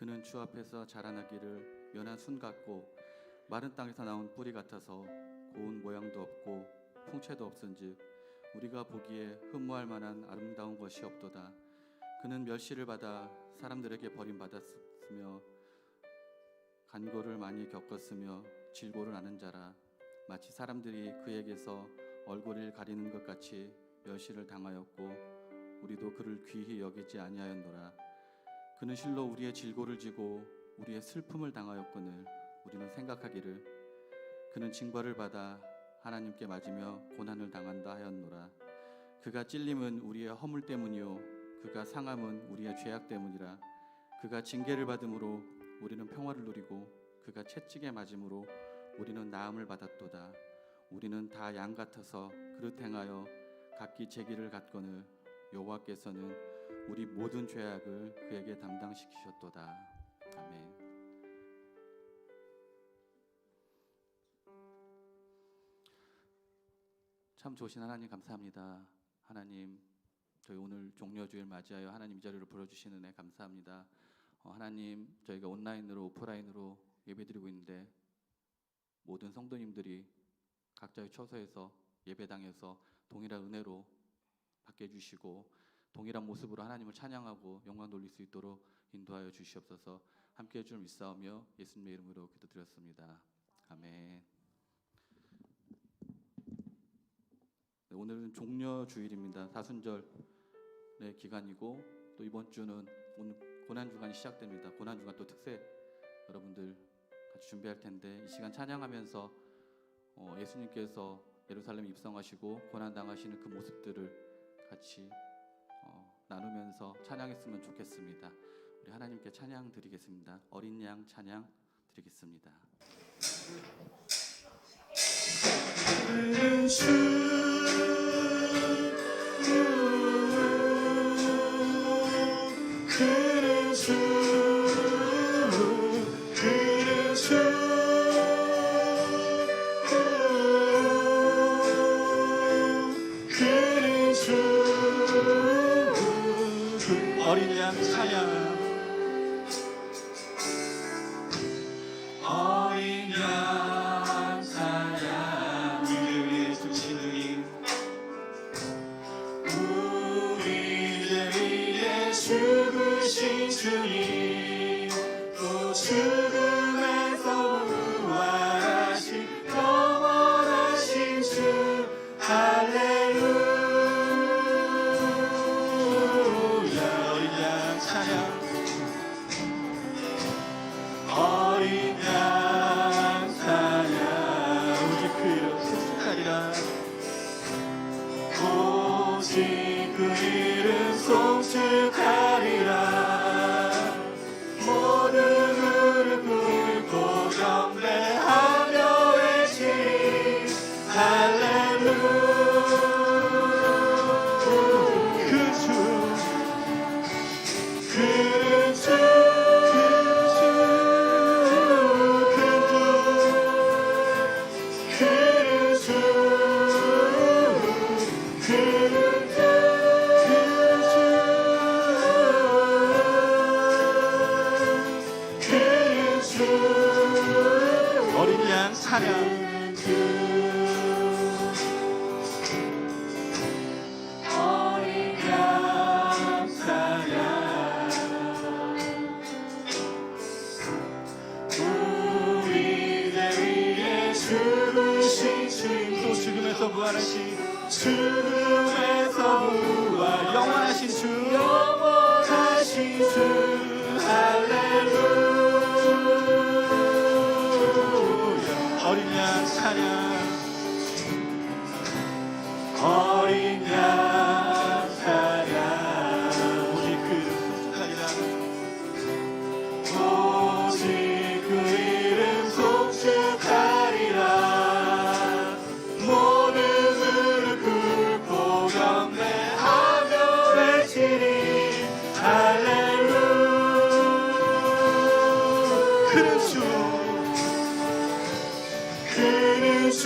그는 주 앞에서 자라나기를 연한 순 같고 마른 땅에서 나온 뿌리 같아서 고운 모양도 없고 풍채도 없은즉 우리가 보기에 흠모할 만한 아름다운 것이 없도다. 그는 멸시를 받아 사람들에게 버림받았으며 간고를 많이 겪었으며 질고를 아는 자라. 마치 사람들이 그에게서 얼굴을 가리는 것 같이 멸시를 당하였고 우리도 그를 귀히 여기지 아니하였노라. 그는 실로 우리의 질고를 지고 우리의 슬픔을 당하였거늘 우리는 생각하기를 그는 징벌을 받아 하나님께 맞으며 고난을 당한다 하였노라. 그가 찔림은 우리의 허물 때문이요 그가 상함은 우리의 죄악 때문이라. 그가 징계를 받음으로 우리는 평화를 누리고 그가 채찍에 맞음으로 우리는 나음을 받았도다. 우리는 다 양 같아서 그릇 행하여 각기 제 길을 갔거늘 여호와께서는 우리 모든 죄악을 그에게 담당시키셨도다. 아멘. 참 좋으신 하나님 감사합니다. 하나님, 저희 오늘 종려주일 맞이하여 하나님 이 자리로 불러주시는 은혜 감사합니다. 하나님, 저희가 온라인으로 오프라인으로 예배드리고 있는데 모든 성도님들이 각자의 처소에서 예배당에서 동일한 은혜로 받게 해주시고 동일한 모습으로 하나님을 찬양하고 영광 돌릴 수 있도록 인도하여 주시옵소서. 함께 해줄 믿사오며 예수님의 이름으로 기도드렸습니다. 아멘. 네, 오늘은 종려주일입니다. 사순절의 기간이고 또 이번 주는 오늘 고난주간이 시작됩니다. 고난주간 또 특세 여러분들 같이 준비할 텐데 이 시간 찬양하면서 예수님께서 예루살렘에 입성하시고 고난당하시는 그 모습들을 같이 나누면서 찬양했으면 좋겠습니다. 우리 하나님께 찬양 드리겠습니다. 어린 양 찬양 드리겠습니다. 그는 주 그는 주 그는 주 그는 주 어린 양 찬양 어린 양 찬양 우리를 위해 주시는 우리를 위해 죽으신 주님 또 죽음에서 부활하신 영원하신 주 할렐루야 어린 양 찬양 어린 양 찬양 오직 그 이름 송축하리라 오직 그 이름 송축하리라 모든 무릎 꿇고 경배하며 외치리 할렐루야 그 주 어린 양 찬양 어린 양 찬양 우리를 위해 죽으신 주님 또 죽음에서 부활하신 죽음에서 부활 영원하신 주 영원하신 주 할렐루야 어린 양 찬양 어린 양 찬양 오직 그 이름 송축하리라 오직 그 이름 송축하리라 모든 무릎 꿇고 경배하며 외치리 할렐루야 그는 주 그는 주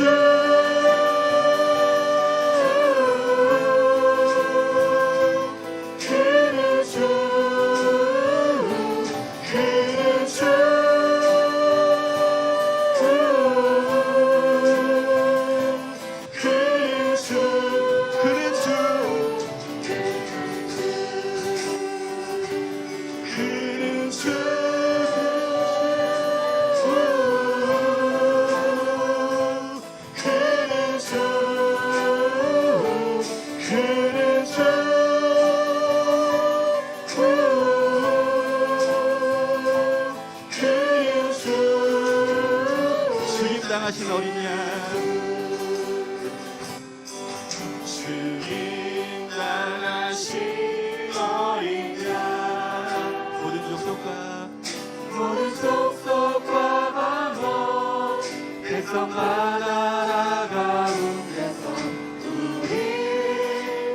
그는 주 당하신 어린 양 주님 당하신 어린 양 모든 족속과 방언 백성만 나라 가운데서 우리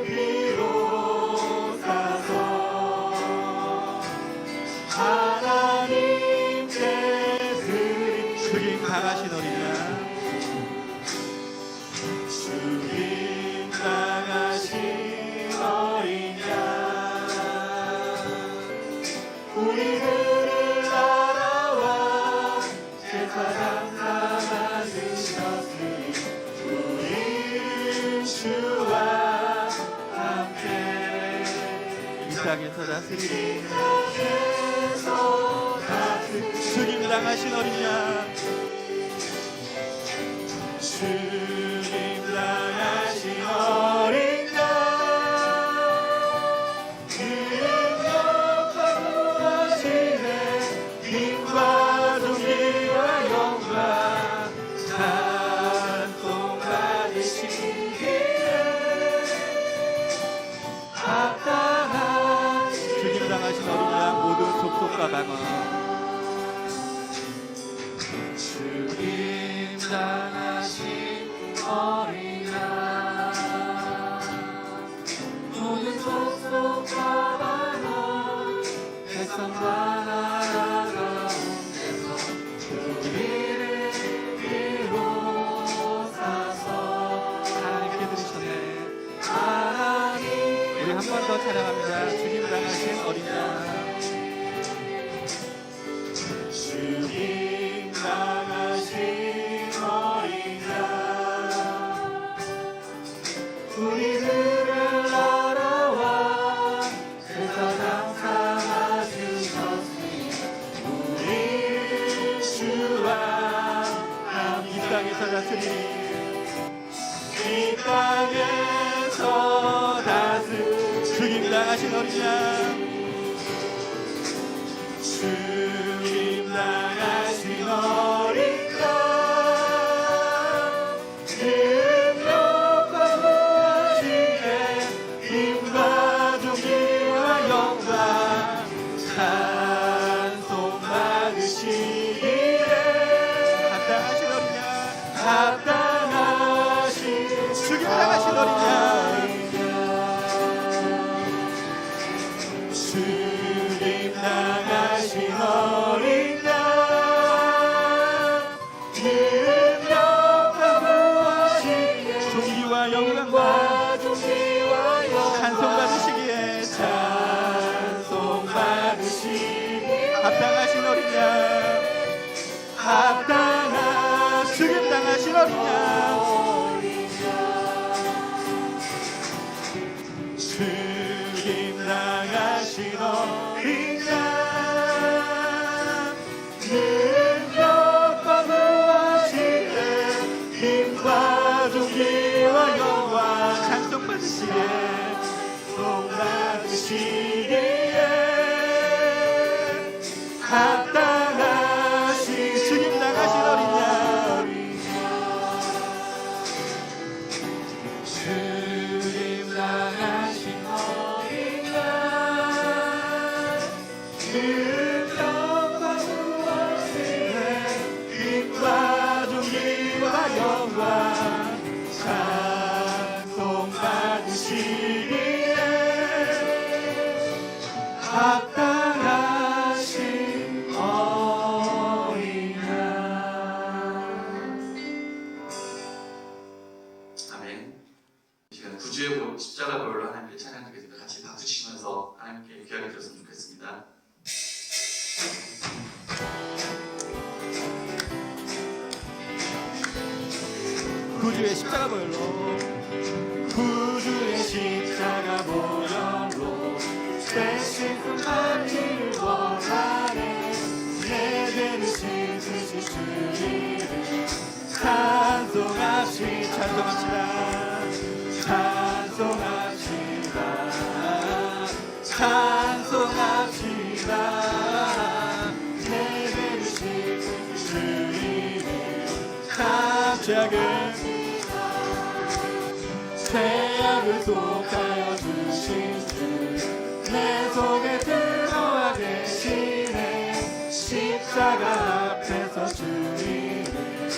비로사서 하나님께 드린 주님 당하신 어린 양 주님 당하신 어린 양 우리들을 알아와 제사장 삼아 주셨으니 우리 주와 함께 이 땅에서 다스리리 땅에서 다스리리 주님 당하신 어린 양 주님 당하신 어린 양 능력과 구하시네 힘과 존귀와 영광 찬송 받으시기에 합당한 주님 당하신 어린 양 모든 족속과 방언 주님 당하신 어린 양 모든 족속과 방언 백성과 나라 가운데서 우리를 비로사서 하나님께 드리셨네 하나님 우리 한 번 더 찬양합니다 주님 당하신 어린 양 주님 당하신 어린 양 우리들을 알아와 제사장 삼아 주셨으니 우리 주와 이 땅에서 다스리리 이 땅에서 다스리리 주님 당하신 어린 양 주님 당하신 어린 양 능력과 구하시네 힘과 존귀와 영광 찬송 받으시기에 합당하신 어린 양 합당하신 주님 당하신 어린 양 주님 당하신 어린 양 능력과 구하시네 존귀와 영광과 존귀와 영광 찬송 받으시기에 찬송 받으시기에 합당하신 어린 양 합당한 주님 당하신 어린 양 주님 당하신 어린 양 능력과 구하시네 힘과 존귀와 영광 찬송 받으시기에 찬송 받으시기에 합당하신 주님 당하신 어린 양 주님 당하신 어린 양 능력과 구하시네 힘과 존귀와 영광 찬송 받으시기에 합당하신 어린 양 아멘. 이 시간 구주의 십자가 보혈로 하나님께 찬양하겠습니다. 같이 박수 치면서 하나님께 귀하게 드렸으면 좋겠습니다. 구주의 십자가 보혈로 구주의 십자가 보혈로 대신 숨막히를 원하네 내게는 씻으신 주님을 찬송합시다 찬송합시다 찬송합시다 내게는 씻으신 주님을 찬송합시다 죄악을 속하여 주신 주 내 속에 들어와 계시네 십자가 앞에서 주님을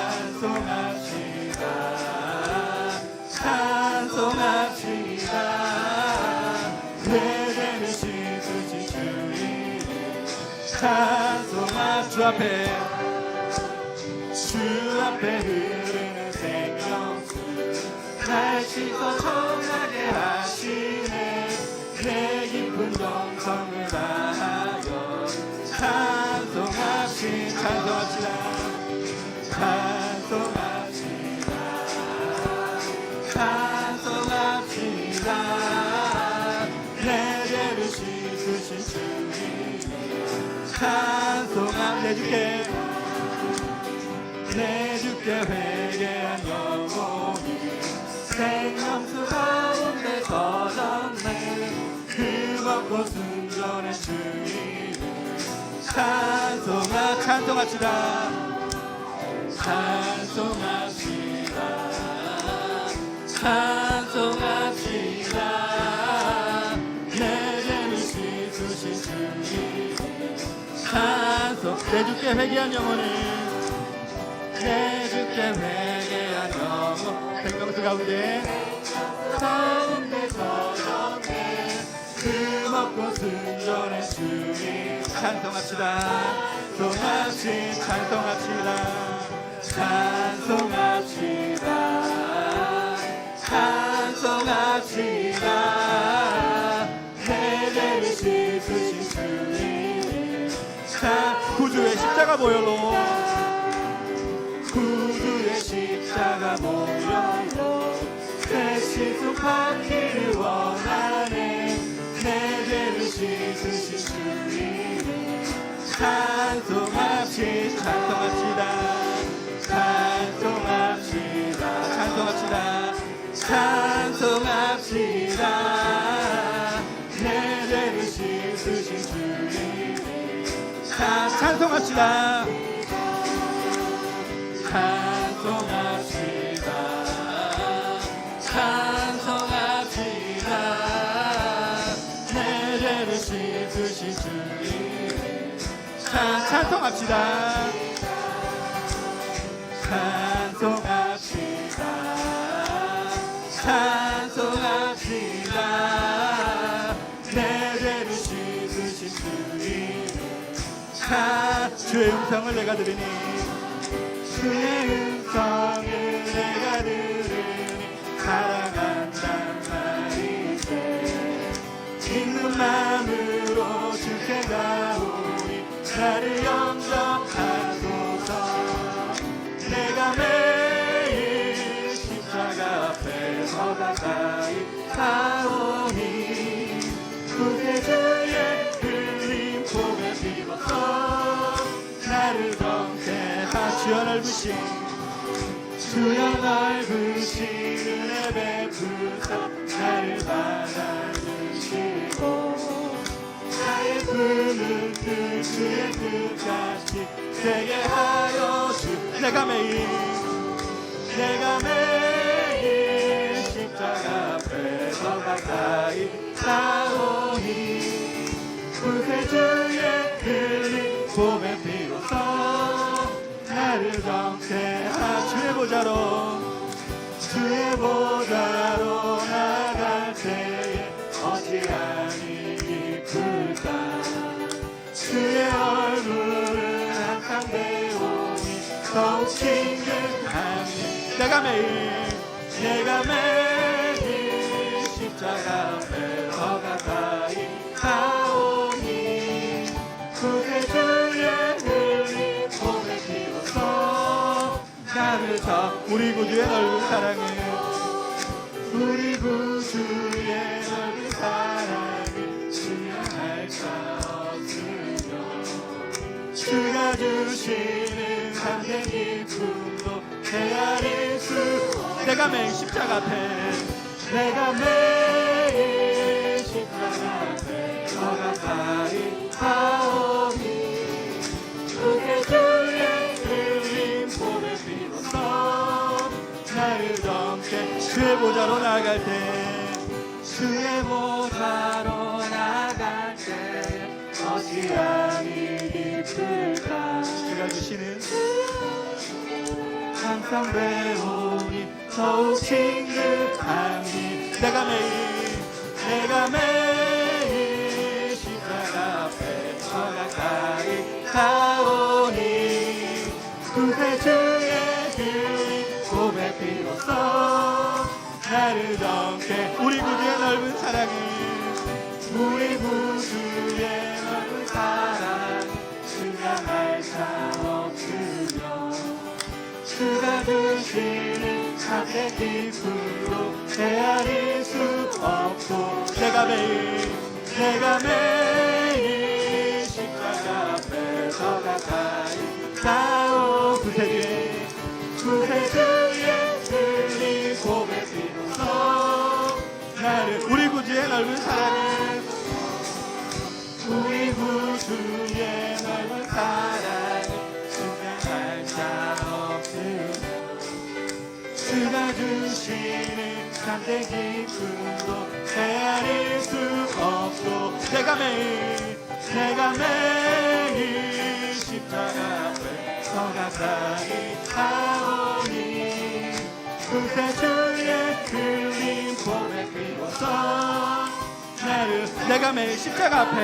찬송합시다. 찬송합시다 내 죄를 씻으신 주님을 주 앞에 주 앞에 흐르는 생명수 날 씻어 정하게 하시네 내 깊은 정성을 다하여 찬송합시다 내 죄를 씻으신 주님 내 주께 회개한 영혼이 생명수 가운데 젖었네 흠없고 순전한 주님을 찬송합시다. 내 죄를 씻으신 주님 내 주께 회개한 영혼을 내 주께 회개한 영혼 생명수 가운데 가운데 젖었네 흠없고 순전한 주님 찬송합시다. 내 죄를 씻으신 주님 구주의 십자가 보혈로 구주의 십자가 모여로 내 시속 받기를 원하네 내 죄를 씻으신 주님을 찬송합시다 내 죄를 씻으신 주님을 찬송합시다. 내 죄를 씻으신 주님 찬송합시다. 내 죄를 씻으신 주님 주의 음성을 내가 들으니 주의 음성을 내가 들으니 사랑한단 말이세 있는 마음으로 주께 가오니 나를 영접하소서 내가 매일 십자가 앞에서 가까이 가오니 구세주의 흘린 복을 입어서 나를 정죄하 주여 넓으신 주여 넓으신 은혜 베푸사 나를 받아주시고 나의 품은 뜻 주의 뜻같이 되게 하여 주 내가 매일 십자가 앞에서 가까이 나오니 구세주의 흘린 봄의 피로써 나를 정죄하 주의 보좌로 나갈 때에 어찌하니 기쁠까 주의 얼굴을 항상 배우니 더욱 친근하니 내가 매일 십자가 앞에서 가까이 가오니 구세주의 흘린 봄의 피로써 나를 우리 구주의 넓은 사랑을 우리 구주의 넓은 사랑을 증명할 수 없으며 주가 주시는 참된 기쁨도 헤아릴 수 내가 매일 십자가 앞에 내가 매일 십자가 앞에 더 가까이 가오니 주의 보좌로 나갈 때 주의 보좌로 나갈 때 어찌하니 기쁠까. 주가 주시는 항상 배우니 더욱 친근하니 내가 매일 십자가 앞에 더 가까이 가오니 구세주의 그 고백 비로소 나를 정케. 우리 구주의 넓은 사랑을 우리 구주의 넓은 사랑 증명할 자 없으며 주가 주시는 하늘의 기쁨으로 헤아릴 수 없고 내가 매일 십자가 앞에 더 가까이 가오. 구세주의 흘린 고백 비로소 나를 우리 구주의 넓은 사랑을 우리 구주의 넓은 사랑을 증명할 자 없으며 주가 주시는 참된 기쁨도 헤아릴 수 없고 내가 매일 십자가 앞에 더 가까이 가오니 구세주의 흘린 고백 비로소 나를 내가 매일 십자가 앞에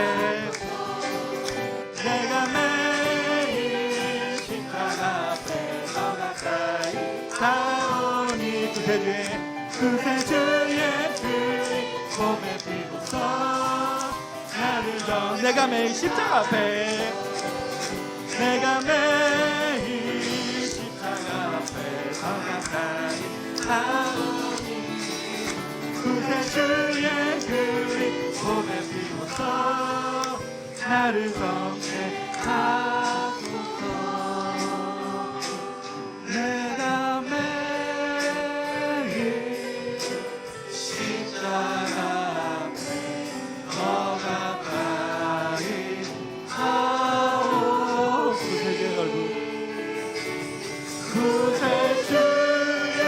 내가 매일 십자가 앞에 더 가까이 가오니 구세주의 흘린 고백 비로소 나를 더 내가 매일 십자가 앞에 내가 매일 십자가 앞에 더 가까이 가오니 구세주의 흘린 고백 비로소 나를 성취하소서. 내가 매일 십자가 앞에 더 가까이 가오. 구세주의 넓은 구세주의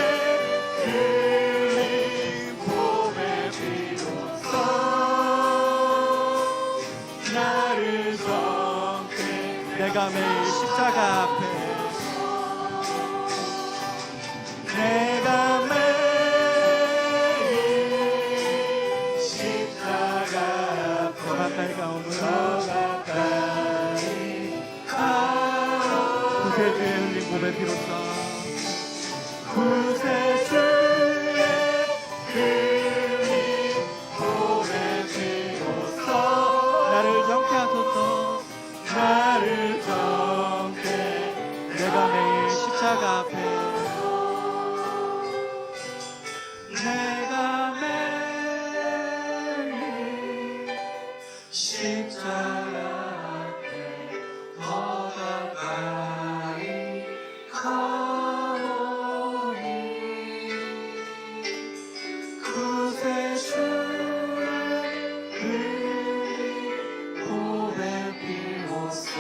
흘린 고백 비로소 나를 정케. 내가 매일 십자가 앞에 내가 매일 십자가 더 가까이 가오는 더 가까이 가오. 구세주의 흘린 고백 비로소 구세주의 흘린 고백 비로소 나를 정케 하소서. 나를 정케. 내가 매일 십자가 앞에 내가 매일 십자가 앞에 더 가까이 가오니 구세주의 흘린 고백 비로소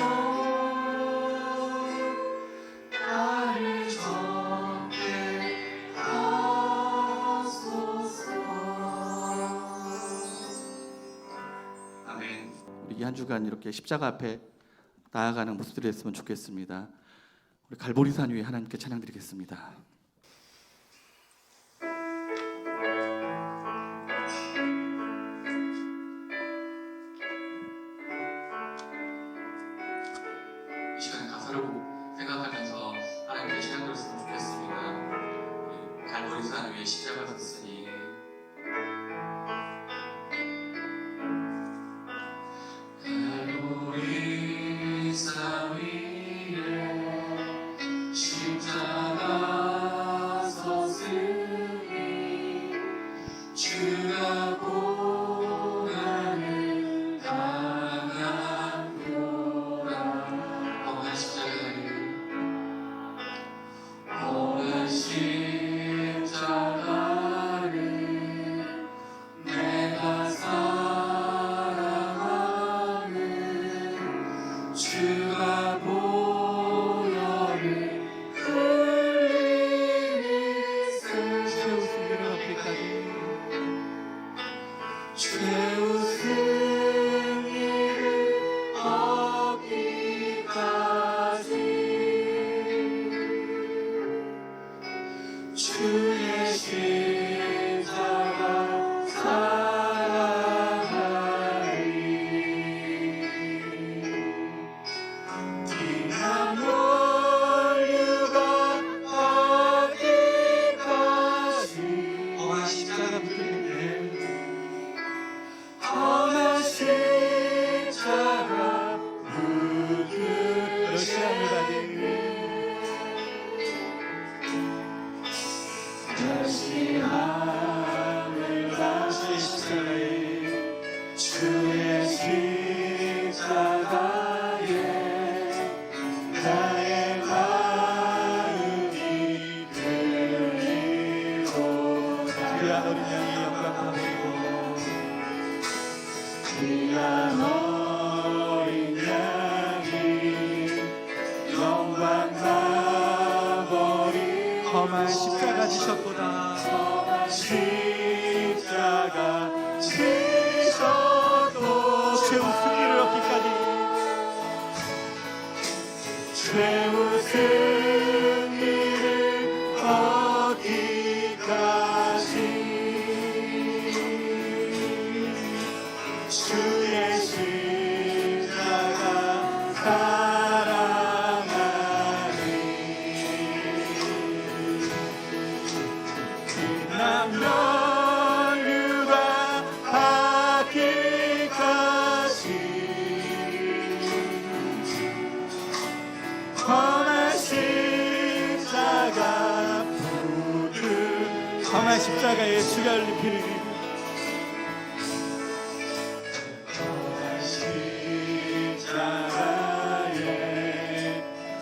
나를 정케 하소서. 아멘. 우리 이 한 주간 이렇게 십자가 앞에 나아가는 모습들이 됐으면 좋겠습니다. 우리 갈보리산 위에 하나님께 찬양드리겠습니다. 이 시간 가사를 생각하면서 하나님께 찬양 드렸으면 좋겠습니다. 갈보리산 위에 십자가 졌으니 갈보리산 위에 십자가 섰으니 주가 고난을 당하노라. 험한 십자가를 내가 사랑하는 주가 보혈을 흘리니 주의 웃음기를 높이 죄의 승리를 얻기까지 주의 십자가 사랑하리. 비난 원류가 받기까지 험한 십자가 붙들리네. 험한 십자가 붙들 열심히 받은 열심함을 다시 십자가에 주의 십자가에 나의 마음이 들리로다. 귀한 어린 양의 영광 받으리고 귀한 어린 양이 영광 나버리 험한 십자가 지셨도다. 험한 십자가 지셔도 최후 승리를 얻기까지 최후 승리를 얻기까지 주의 십자가 사랑하리. 비난 면류가 받기까지 험한 십자가 붙들 험한 십자가에 주가 흘리기를 험한 십자가에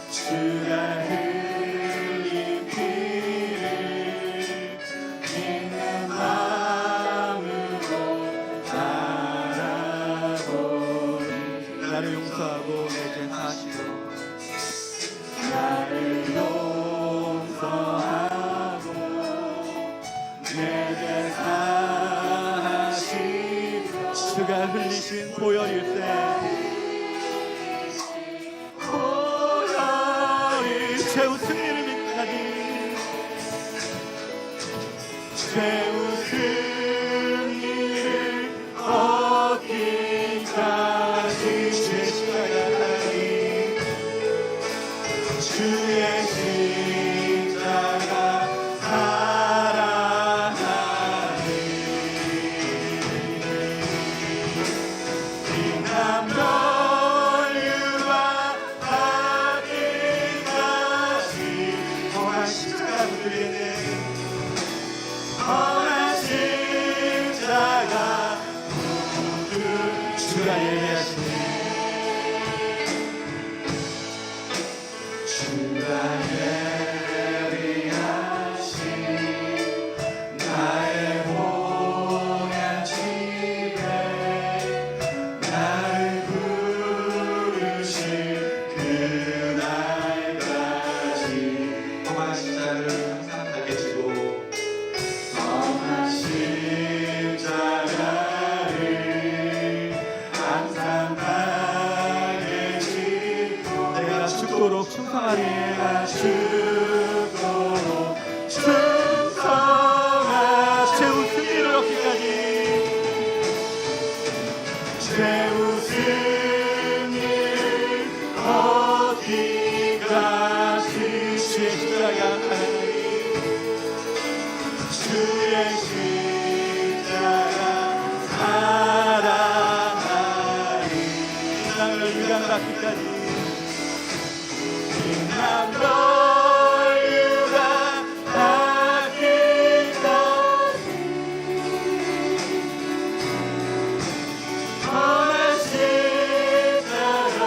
주가 흘린 피를 믿는 마음으로 바라보니 나를 용서하고 내 죄 사하시고 나를 용서하고 내 죄 사하시고 주가 흘리신 보혈일세 보혈이 최후 승리를 믿기까지 최후 승리를 얻기까지 주의 십자가 사랑이 주의 십자가 사랑하리. 비난 면류가 받기까지 험한 십자가 붙들리네. 험한 십자가 붙들 주가 예배하시네. 주가 예비하신 나의 보혈 집에 나를 부르신 그날까지 험한 십자가를 항상 달게 지고 험한 십자가를 항상 달게 지고 내가 죽도록 충성하리. 내가 죽도록 충성하리. 최후 승리를 얻기까지 최후 승리를 얻기까지 주의 십자가 하나님 주의 십자가 사랑하리. 땅을 유감받기까지 난 너유가 하기까지 험한 십자가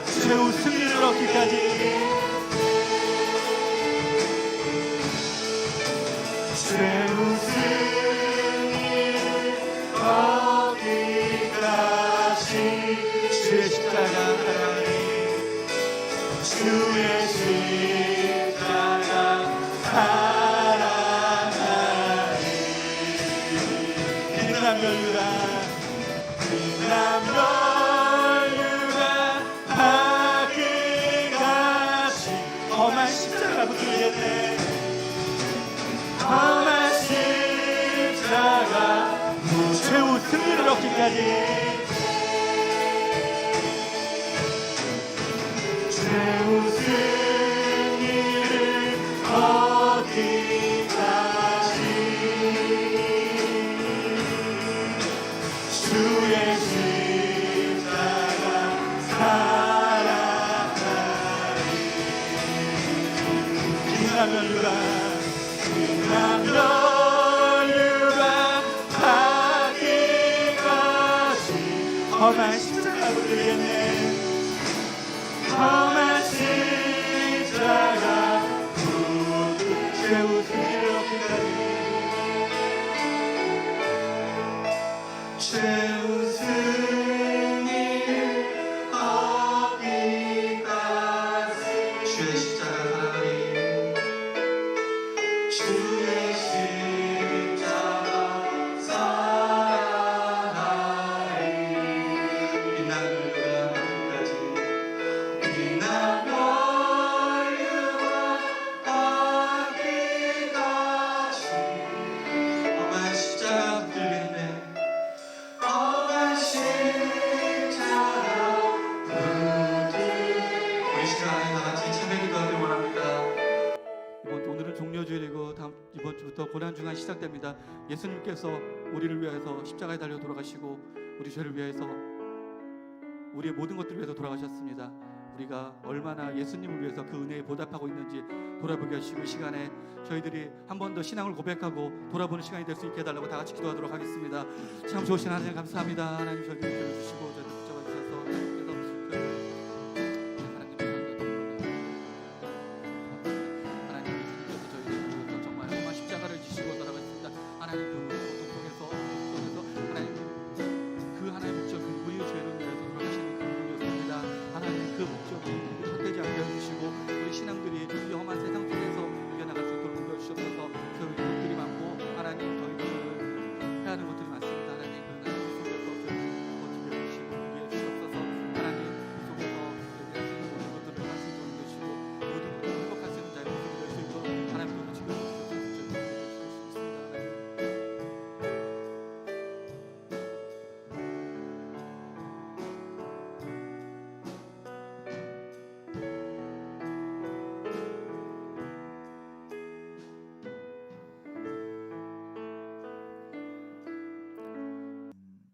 최후 승리를 얻기까지 최후 승리를 귀한 면류관 귀한 면류관 하기같이 험한 십자가 붙들겠네 험한 십자가 최후 승리를 얻기까지 최후 승리를 얻기까지 주의 십자가 사랑하리 귀한 면류관 귀한 면류관 하기까지 험한 십자가 붙들겠네 험한 십자가 최후 승리를 얻기까지 최후 승리를 얻기까지 주의 십자가 사랑하리 주의 십자가 사랑하리 빛나는 별과 하기까지 빛나는 별과 하기까지 험한 십자가 붙들겠네 험한 십자가 붙들 우리 시간에 다같이 참여 기도하길 원합니다. 오늘은 종료주일이고 이번 주부터 고난주간 시작됩니다. 예수님께서 우리를 위해서 십자가에 달려 돌아가시고 우리 죄를 위해서 우리의 모든 것들을 위해서 돌아가셨습니다. 우리가 얼마나 예수님을 위해서 그 은혜에 보답하고 있는지 돌아보게 하시고 이 시간에 저희들이 한 번 더 신앙을 고백하고 돌아보는 시간이 될 수 있게 해달라고 다 같이 기도하도록 하겠습니다. 참 좋으신 하나님 감사합니다. 하나님 저희를 들어주시고 저희를 붙잡아 주셔서 하나님께서 하나님 예수님께서 저희들을 위해서 정말 험한 십자가를 지시고 돌아가셨습니다. 하나님 그 고통 속에서 하나님 그 하나의 목적은 우리의 죄를 위해서 돌아가시는 그 부분이었습니다. 하나님 그 목적이 헛되지 않게 해주시고 우리 신앙들이 이 험한 세상 속에서 이겨나갈 수 있도록 인도해 주셔서 저희 것들이 많고 하나님 저희들은 해야 하는 것들이 많습니다. 하나님 그 나라 속에서 저희를 버티게 해주시고 이해해 주시옵소서. 하나님 그 속에서 저희들이 하시는 모든 것들을 할 수 있도록 되시고 모든 것들을 행복할 수 있는 자의 모습이 될 수 있도록 하나님께서 지켜주시옵소서. 저희를 기도해 주시겠습니다.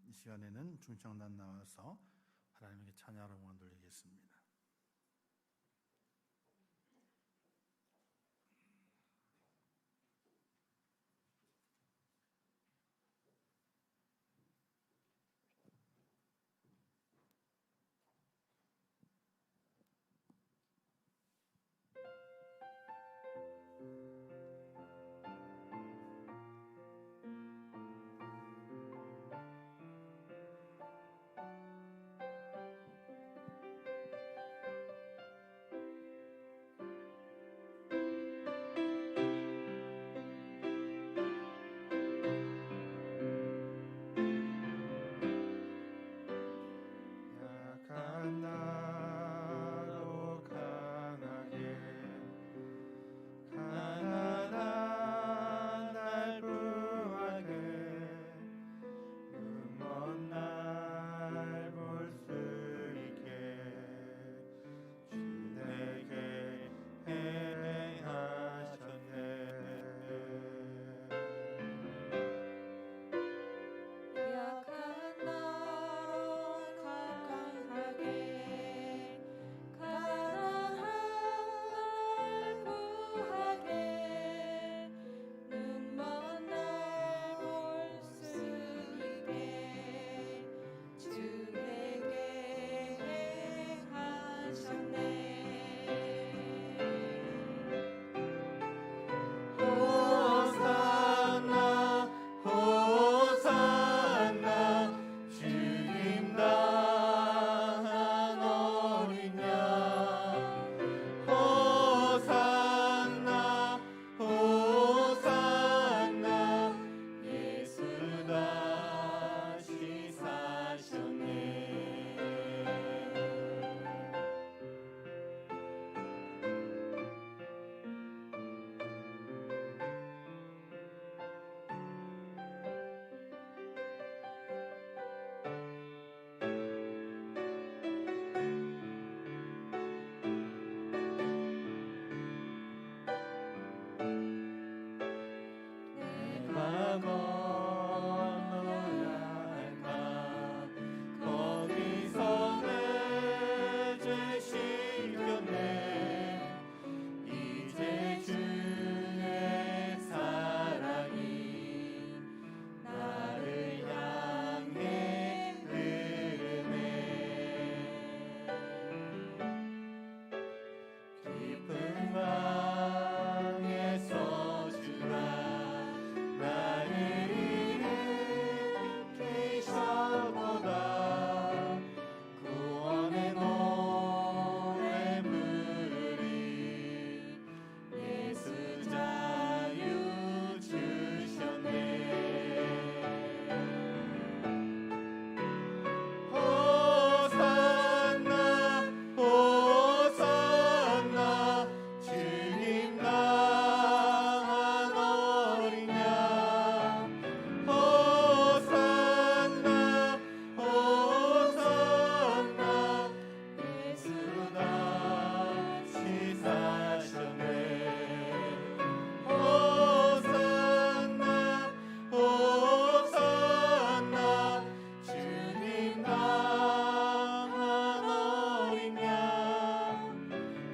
이 시간에는 중창단 나와서 하나님께 찬양하러 응원 돌리겠습니다. 건너야 할까? 거기서 내 죄 씻겼네. 이제 주의 사랑이 나를 향해 흐르네. 깊은 방에서 주가 나를 일으키셨도다. 구원의 노래 부르리. 예수 자유 주셨네. 호산나 호산나 주님 나만 어린 양. 호산나 호산나 예수 다시 사셨네. 호산나 호산나 주님 나만 어린 양.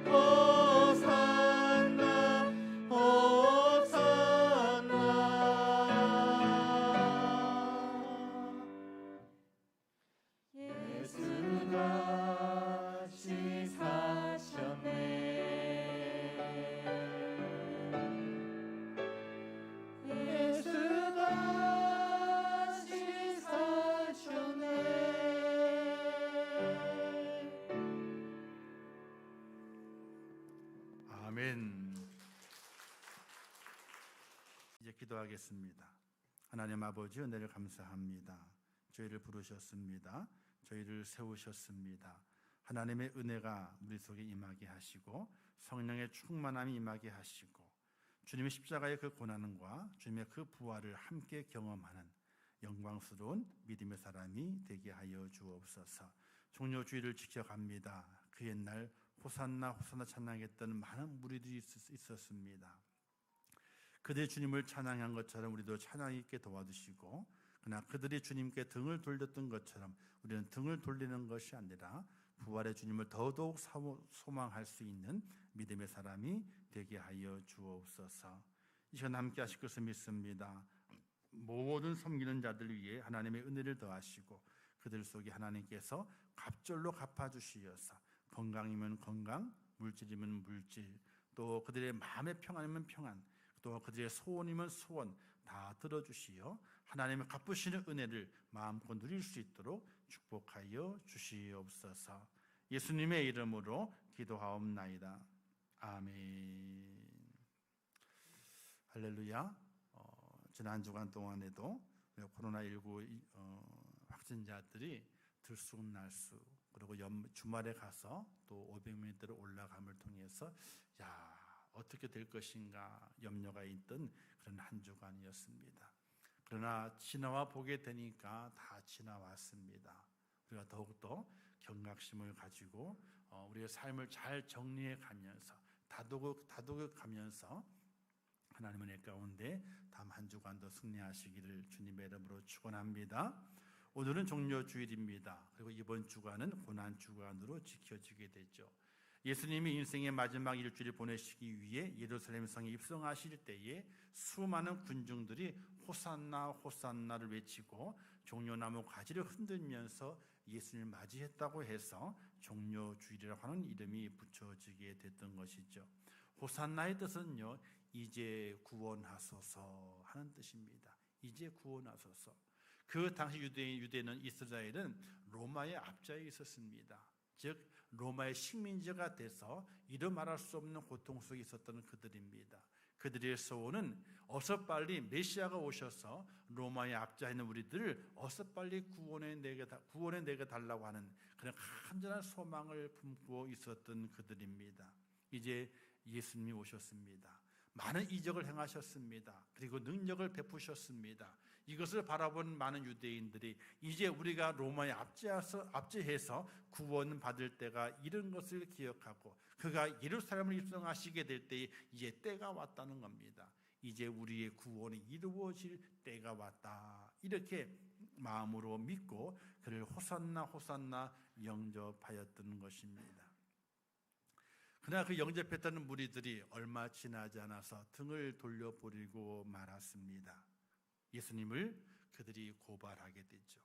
호산나 호산나. 예수 다시 사셨네. 예수 다시 사셨네. 아멘. 이제 기도하겠습니다. 하나님 아버지, 은혜를 감사합니다. 저희를 부르셨습니다. 저희를 세우셨습니다. 하나님의 은혜가 우리 속에 임하게 하시고 성령의 충만함이 임하게 하시고 주님의 십자가의 그 고난과 주님의 그 부활을 함께 경험하는 영광스러운 믿음의 사람이 되게 하여 주옵소서. 종려주의를 지켜갑니다. 그 옛날 호산나 호산나 찬양했던 많은 무리들이 있었습니다. 그들이 주님을 찬양한 것처럼 우리도 찬양 있게 도와주시고, 그러나 그들이 주님께 등을 돌렸던 것처럼 우리는 등을 돌리는 것이 아니라 부활의 주님을 더더욱 소망할 수 있는 믿음의 사람이 되게 하여 주옵소서. 이 시간 함께 하실 것을 믿습니다. 모든 섬기는 자들 위해 하나님의 은혜를 더하시고 그들 속에 하나님께서 갑절로 갚아주시어서 건강이면 건강, 물질이면 물질, 또 그들의 마음의 평안이면 평안, 또 그들의 소원이면 소원 다 들어주시어 하나님의 갚으시는 은혜를 마음껏 누릴 수 있도록 축복하여 주시옵소서. 예수님의 이름으로 기도하옵나이다. 아멘. 할렐루야. 지난 주간 동안에도 코로나19 확진자들이 들쑥날쑥, 그리고 주말에 가서 또 500m를 올라감을 통해서 어떻게 될 것인가 염려가 있던 그런 한 주간이었습니다. 그러나 지나와 보게 되니까 다 지나왔습니다. 우리가 더욱더 경각심을 가지고 우리의 삶을 잘 정리해 가면서 다독여 가면서 하나님의 은혜 가운데 다음 한 주간도 승리하시기를 주님의 이름으로 축원합니다. 오늘은 종려주일입니다. 그리고 이번 주간은 고난주간으로 지켜지게 되죠. 예수님이 인생의 마지막 일주일을 보내시기 위해 예루살렘 성에 입성하실 때에 수많은 군중들이 호산나 호산나를 외치고 종려나무 가지를 흔들면서 예수님을 맞이했다고 해서 종려주일이라고 하는 이름이 붙여지게 됐던 것이죠. 호산나의 뜻은요, 이제 구원하소서 하는 뜻입니다. 이제 구원하소서. 그 당시 유대는 이스라엘은 로마의 압제에 있었습니다. 즉 로마의 식민지가 돼서 이루 말할 수 없는 고통 속에 있었던 그들입니다. 그들의 소원은 어서 빨리 메시아가 오셔서 로마의 압제에 있는 우리들을 어서 빨리 구원해 내게 달라고 하는 그런 간절한 소망을 품고 있었던 그들입니다. 이제 예수님이 오셨습니다. 많은 이적을 행하셨습니다. 그리고 능력을 베푸셨습니다. 이것을 바라본 많은 유대인들이 이제 우리가 로마에 압제해서 구원받을 때가 이른 것을 기억하고 그가 예루살렘을 입성하시게 될 때에 이제 때가 왔다는 겁니다. 이제 우리의 구원이 이루어질 때가 왔다. 이렇게 마음으로 믿고 그를 호산나 호산나 영접하였던 것입니다. 그러나 그 영접했다는 무리들이 얼마 지나지 않아서 등을 돌려버리고 말았습니다. 예수님을 그들이 고발하게 되죠.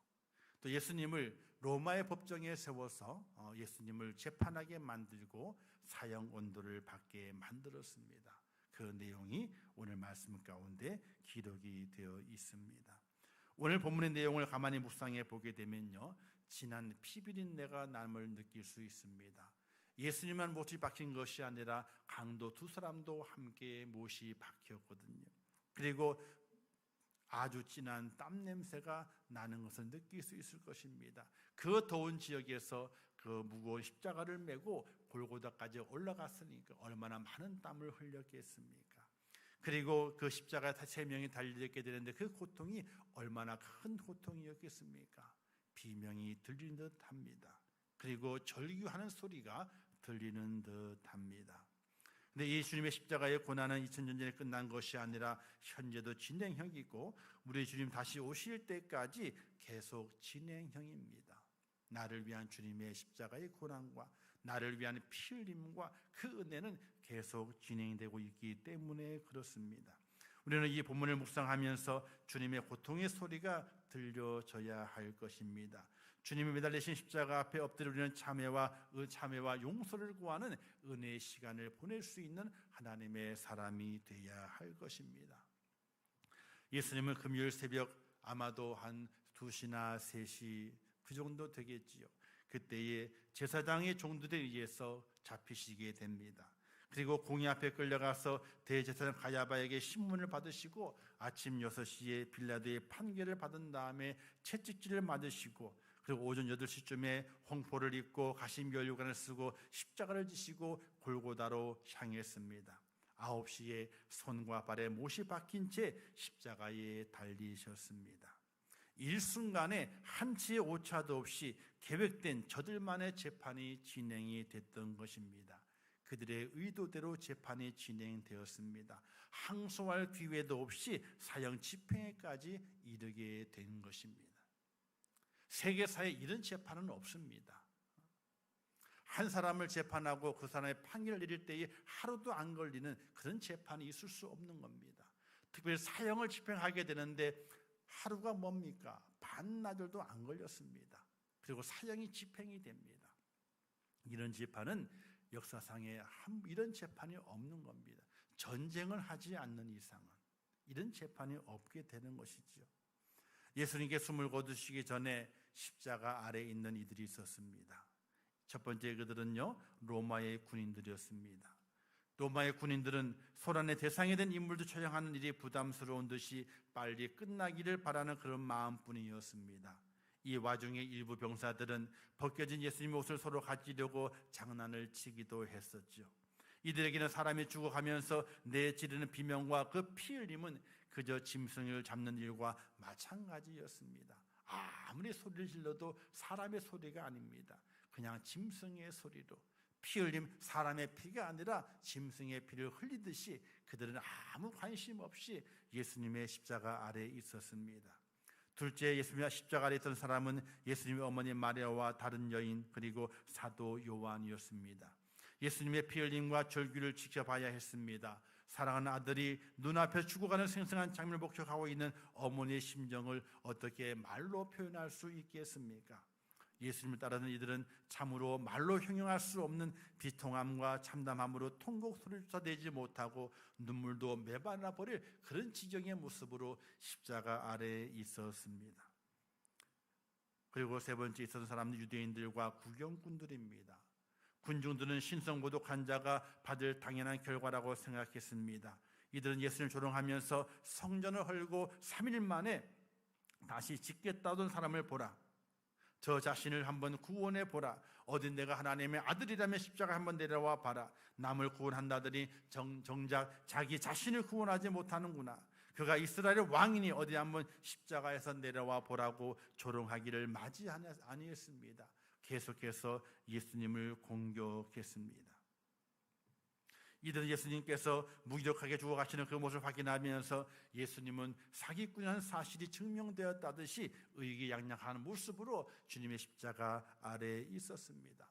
또 예수님을 로마의 법정에 세워서 예수님을 재판하게 만들고 사형 언도를 받게 만들었습니다. 그 내용이 오늘 말씀 가운데 기록이 되어 있습니다. 오늘 본문의 내용을 가만히 묵상해 보게 되면요, 진한 피비린내가 남을 느낄 수 있습니다. 예수님만 못이 박힌 것이 아니라 강도 두 사람도 함께 못이 박혔거든요. 그리고 아주 진한 땀 냄새가 나는 것을 느낄 수 있을 것입니다. 그 더운 지역에서 그 무거운 십자가를 메고 골고다까지 올라갔으니까 얼마나 많은 땀을 흘렸겠습니까? 그리고 그 십자가에 세 명이 달려있게 되는데 그 고통이 얼마나 큰 고통이었겠습니까? 비명이 들리는 듯합니다. 그리고 절규하는 소리가 들리는 듯합니다. 근데 예수님의 십자가의 고난은 2000년 전에 끝난 것이 아니라 현재도 진행형이고 우리 주님 다시 오실 때까지 계속 진행형입니다. 나를 위한 주님의 십자가의 고난과 나를 위한 피 흘림과 그 은혜는 계속 진행되고 있기 때문에 그렇습니다. 우리는 이 본문을 묵상하면서 주님의 고통의 소리가 들려져야 할 것입니다. 주님이 매달리신 십자가 앞에 엎드려 우리는 참회와 용서를 구하는 은혜의 시간을 보낼 수 있는 하나님의 사람이 되어야 할 것입니다. 예수님은 금요일 새벽 아마도 한 2시나 3시 그 정도 되겠지요. 그때에 제사장의 종들에 의해서 잡히시게 됩니다. 그리고 공의 앞에 끌려가서 대제사장 가야바에게 신문을 받으시고 아침 6시에 빌라도의 판결을 받은 다음에 채찍질을 맞으시고 그리고 오전 8시쯤에 홍포를 입고 가시면류관을 쓰고 십자가를 지시고 골고다로 향했습니다. 9시에 손과 발에 못이 박힌 채 십자가에 달리셨습니다. 일순간에 한치의 오차도 없이 계획된 저들만의 재판이 진행이 됐던 것입니다. 그들의 의도대로 재판이 진행되었습니다. 항소할 기회도 없이 사형 집행에까지 이르게 된 것입니다. 세계사에 이런 재판은 없습니다. 한 사람을 재판하고 그 사람의 판결을 내릴 때에 하루도 안 걸리는 그런 재판이 있을 수 없는 겁니다. 특별히 사형을 집행하게 되는데 하루가 뭡니까? 반나절도 안 걸렸습니다. 그리고 사형이 집행이 됩니다. 이런 재판은 역사상에 이런 재판이 없는 겁니다. 전쟁을 하지 않는 이상은 이런 재판이 없게 되는 것이죠. 예수님께 숨을 거두시기 전에 십자가 아래에 있는 이들이 있었습니다. 첫 번째 그들은요, 로마의 군인들이었습니다. 로마의 군인들은 소란의 대상이 된 인물도 처형하는 일이 부담스러운 듯이 빨리 끝나기를 바라는 그런 마음뿐이었습니다. 이 와중에 일부 병사들은 벗겨진 예수님의 옷을 서로 가지려고 장난을 치기도 했었죠. 이들에게는 사람이 죽어가면서 내지르는 비명과 그 피 흘림은 그저 짐승을 잡는 일과 마찬가지였습니다. 아무리 소리를 질러도 사람의 소리가 아닙니다. 그냥 짐승의 소리로 피 흘림, 사람의 피가 아니라 짐승의 피를 흘리듯이 그들은 아무 관심 없이 예수님의 십자가 아래에 있었습니다. 둘째, 예수님의 십자가 아래에 있던 사람은 예수님의 어머니 마리아와 다른 여인 그리고 사도 요한이었습니다. 예수님의 피 흘림과 절규를 지켜봐야 했습니다. 사랑하는 아들이 눈앞에 죽어가는 생생한 장면을 목격하고 있는 어머니의 심정을 어떻게 말로 표현할 수 있겠습니까? 예수님을 따르는 이들은 참으로 말로 형용할 수 없는 비통함과 참담함으로 통곡 소리조차 내지 못하고 눈물도 메말라 버릴 그런 지경의 모습으로 십자가 아래에 있었습니다. 그리고 세 번째 있었던 사람은 유대인들과 구경꾼들입니다. 군중들은 신성모독한 자가 받을 당연한 결과라고 생각했습니다. 이들은 예수님을 조롱하면서 성전을 헐고 3일 만에 다시 짓겠다던 사람을 보라, 저 자신을 한번 구원해 보라, 어디 내가 하나님의 아들이라면 십자가 한번 내려와 봐라, 남을 구원한다더니 정작 자기 자신을 구원하지 못하는구나, 그가 이스라엘의 왕이니 어디 한번 십자가에서 내려와 보라고 조롱하기를 맞이 아니했습니다. 계속해서 예수님을 공격했습니다. 이들은 예수님께서 무기력하게 죽어가시는 그 모습을 확인하면서 예수님은 사기꾼이라는 사실이 증명되었다듯이 의기양양하는 모습으로 주님의 십자가 아래에 있었습니다.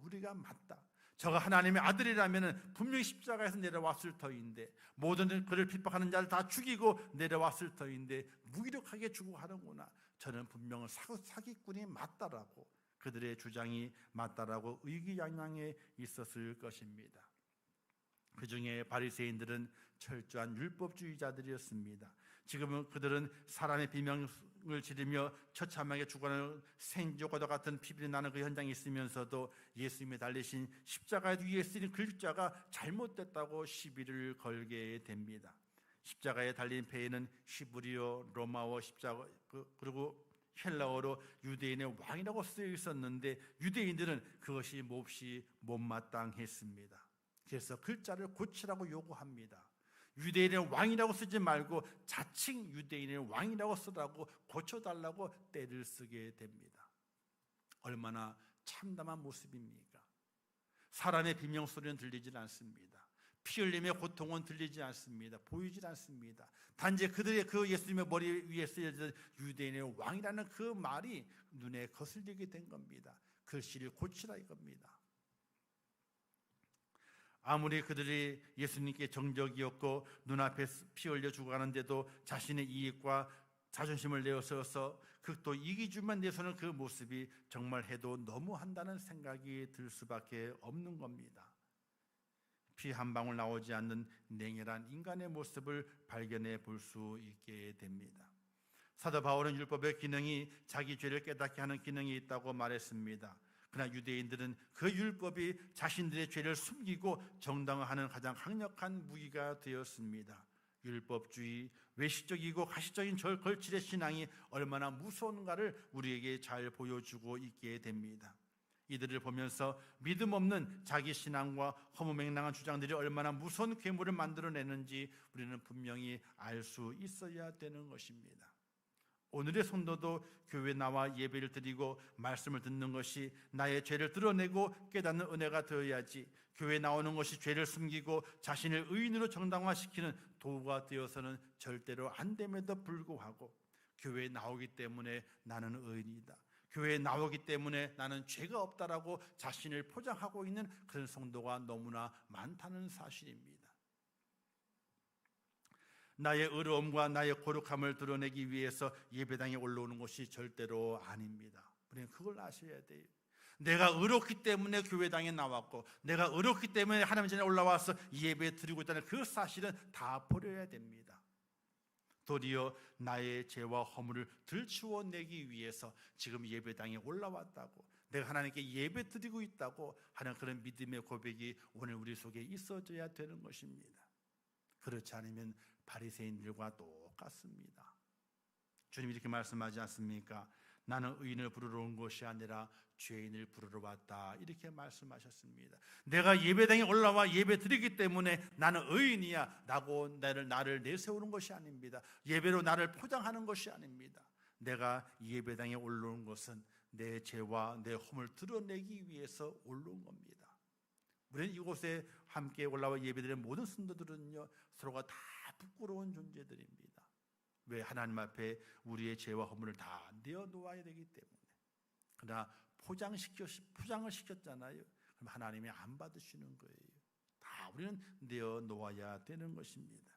우리가 맞다. 저가 하나님의 아들이라면 분명히 십자가에서 내려왔을 터인데, 모든 그를 핍박하는 자를 다 죽이고 내려왔을 터인데 무기력하게 죽고 하는구나. 저는 분명 사기꾼이 맞다라고, 그들의 주장이 맞다라고 의기양양해 있었을 것입니다. 그 중에 바리새인들은 철저한 율법주의자들이었습니다. 지금은 그들은 사람의 비명을 지르며 처참하게 죽어가는 생쥐와도 같은 피비리 나는 그 현장에 있으면서도 예수님이 달리신 십자가 위에 쓰인 글자가 잘못됐다고 시비를 걸게 됩니다. 십자가에 달린 패에는 히브리어, 로마어 십자가 그리고 헬라어로 유대인의 왕이라고 쓰여 있었는데 유대인들은 그것이 몹시 못마땅했습니다. 그래서 글자를 고치라고 요구합니다. 유대인의 왕이라고 쓰지 말고 자칭 유대인의 왕이라고 쓰라고 고쳐달라고 때를 쓰게 됩니다. 얼마나 참담한 모습입니까? 사람의 비명소리는 들리지 않습니다. 피 흘림의 고통은 들리지 않습니다. 보이지 않습니다. 단지 그들의 그 예수님의 머리 위에 쓰여진 유대인의 왕이라는 그 말이 눈에 거슬리게 된 겁니다. 글씨를 고치라 이겁니다. 아무리 그들이 예수님께 정적이었고 눈앞에 피 흘려 죽어가는데도 자신의 이익과 자존심을 내어서서 극도 이기주만 내서는 그 모습이 정말 해도 너무한다는 생각이 들 수밖에 없는 겁니다. 피 한 방울 나오지 않는 냉혈한 인간의 모습을 발견해 볼 수 있게 됩니다. 사도 바울은 율법의 기능이 자기 죄를 깨닫게 하는 기능이 있다고 말했습니다. 그러나 유대인들은 그 율법이 자신들의 죄를 숨기고 정당화하는 가장 강력한 무기가 되었습니다. 율법주의, 외식적이고 가시적인 걸칠의 신앙이 얼마나 무서운가를 우리에게 잘 보여주고 있게 됩니다. 이들을 보면서 믿음 없는 자기 신앙과 허무맹랑한 주장들이 얼마나 무서운 괴물을 만들어내는지 우리는 분명히 알 수 있어야 되는 것입니다. 오늘의 성도도 교회에 나와 예배를 드리고 말씀을 듣는 것이 나의 죄를 드러내고 깨닫는 은혜가 되어야지, 교회에 나오는 것이 죄를 숨기고 자신을 의인으로 정당화시키는 도구가 되어서는 절대로 안 됨에도 불구하고, 교회에 나오기 때문에 나는 의인이다, 교회에 나오기 때문에 나는 죄가 없다라고 자신을 포장하고 있는 그런 성도가 너무나 많다는 사실입니다. 나의 의로움과 나의 거룩함을 드러내기 위해서 예배당에 올라오는 것이 절대로 아닙니다. 우리는 그걸 아셔야 돼요. 내가 의롭기 때문에 교회당에 나왔고, 내가 의롭기 때문에 하나님 전에 올라와서 예배 드리고 있다는 그 사실은 다 버려야 됩니다. 도리어 나의 죄와 허물을 들추어내기 위해서 지금 예배당에 올라왔다고, 내가 하나님께 예배 드리고 있다고 하는 그런 믿음의 고백이 오늘 우리 속에 있어져야 되는 것입니다. 그렇지 않으면 바리새인들과 똑같습니다. 주님이 이렇게 말씀하지 않습니까? 나는 의인을 부르러 온 것이 아니라 죄인을 부르러 왔다, 이렇게 말씀하셨습니다. 내가 예배당에 올라와 예배 드리기 때문에 나는 의인이야 라고 나를 내세우는 것이 아닙니다. 예배로 나를 포장하는 것이 아닙니다. 내가 예배당에 올라온 것은 내 죄와 내 허물을 드러내기 위해서 올라온 겁니다. 우리는 이곳에 함께 올라와 예배드리는 모든 성도들은요, 서로가 다 부끄러운 존재들입니다. 왜? 하나님 앞에 우리의 죄와 허물을 다 내어놓아야 되기 때문에. 그러나 포장을 시켰잖아요. 그럼 하나님이 안 받으시는 거예요. 다 우리는 내어놓아야 되는 것입니다.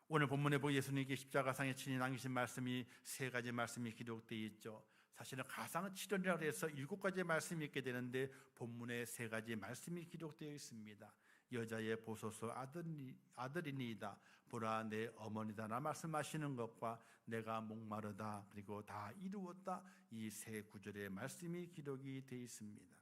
오늘 본문에 보면 예수님께 십자가상에 친히 남기신 말씀이 3가지 말씀이 기록되어 있죠. 사실은 가상칠언이라고 해서 7가지의 말씀이 있게 되는데 본문에 3가지 말씀이 기록되어 있습니다. 여자의 보소서 아들이니이다, 보라 내 어머니다 라 말씀하시는 것과 내가 목마르다, 그리고 다 이루었다, 이 3구절의 말씀이 기록이 되어 있습니다.